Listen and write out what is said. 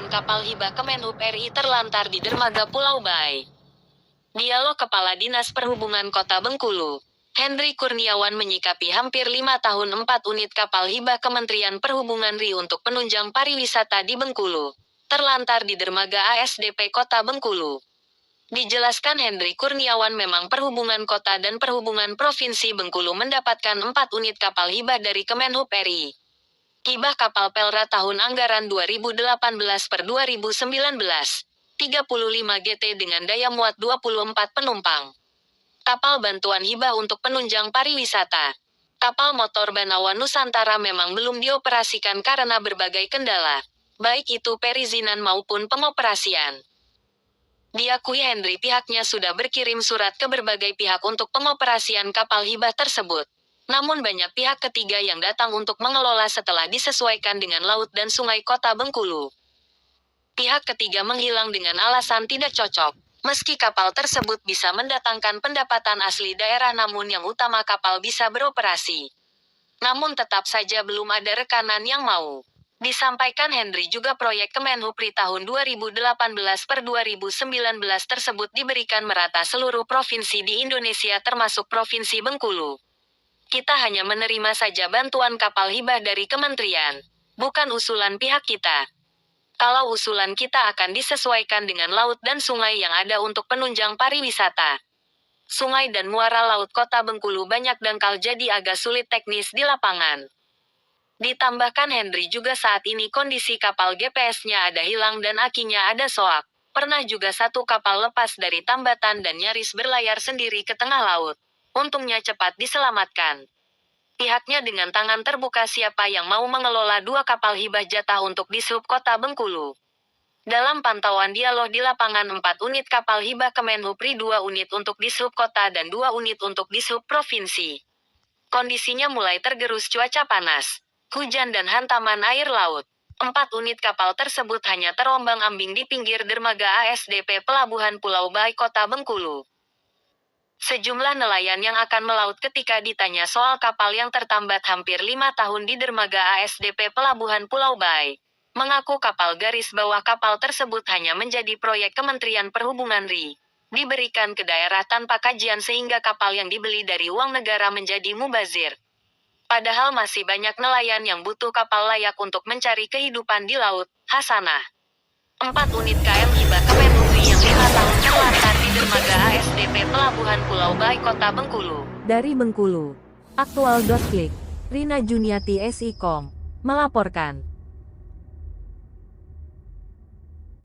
kapal hibah Kemenhub RI terlantar di dermaga Pulau Bae. Dialog Kepala Dinas Perhubungan Kota Bengkulu, Hendri Kurniawan menyikapi hampir 5 tahun 4 unit kapal hibah Kementerian Perhubungan RI untuk penunjang pariwisata di Bengkulu, terlantar di dermaga ASDP Kota Bengkulu. Dijelaskan Hendri Kurniawan memang Perhubungan Kota dan Perhubungan Provinsi Bengkulu mendapatkan 4 unit kapal hibah dari Kemenhub RI. Hibah kapal Pelra tahun anggaran 2018/2019, 35 GT dengan daya muat 24 penumpang. Kapal bantuan hibah untuk penunjang pariwisata. Kapal motor Banawa Nusantara memang belum dioperasikan karena berbagai kendala, baik itu perizinan maupun pengoperasian. Diakui Hendri pihaknya sudah berkirim surat ke berbagai pihak untuk pengoperasian kapal hibah tersebut. Namun banyak pihak ketiga yang datang untuk mengelola setelah disesuaikan dengan laut dan sungai Kota Bengkulu. Pihak ketiga menghilang dengan alasan tidak cocok. Meski kapal tersebut bisa mendatangkan pendapatan asli daerah namun yang utama kapal bisa beroperasi. Namun tetap saja belum ada rekanan yang mau. Disampaikan Hendri juga proyek Kemenhub RI tahun 2018/2019 tersebut diberikan merata seluruh provinsi di Indonesia termasuk Provinsi Bengkulu. Kita hanya menerima saja bantuan kapal hibah dari kementerian, bukan usulan pihak kita. Kalau usulan kita akan disesuaikan dengan laut dan sungai yang ada untuk penunjang pariwisata. Sungai dan muara laut Kota Bengkulu banyak dangkal jadi agak sulit teknis di lapangan. Ditambahkan Hendri juga saat ini kondisi kapal GPS-nya ada hilang dan akinya ada soak. Pernah juga satu kapal lepas dari tambatan dan nyaris berlayar sendiri ke tengah laut. Untungnya cepat diselamatkan. Pihaknya dengan tangan terbuka siapa yang mau mengelola 2 kapal hibah jatah untuk Dishub Kota Bengkulu. Dalam pantauan dialog di lapangan 4 unit kapal hibah Kemenhub RI 2 unit untuk Dishub Kota dan 2 unit untuk Dishub Provinsi. Kondisinya mulai tergerus cuaca panas, hujan dan hantaman air laut. 4 unit kapal tersebut hanya terombang-ambing di pinggir dermaga ASDP Pelabuhan Pulau Bae Kota Bengkulu. Sejumlah nelayan yang akan melaut ketika ditanya soal kapal yang tertambat hampir 5 tahun di dermaga ASDP Pelabuhan Pulau Bae, mengaku kapal garis bawah kapal tersebut hanya menjadi proyek Kementerian Perhubungan RI, diberikan ke daerah tanpa kajian sehingga kapal yang dibeli dari uang negara menjadi mubazir. Padahal masih banyak nelayan yang butuh kapal layak untuk mencari kehidupan di laut. Hasanah. 4 unit KM hibah Kemenhub RI yang 5 tahun terlantar di dermaga ASDP Pelabuhan Pulau Bae Kota Bengkulu. Dari Bengkulu, Aktual.klik, Rina Juniati SI.com, melaporkan.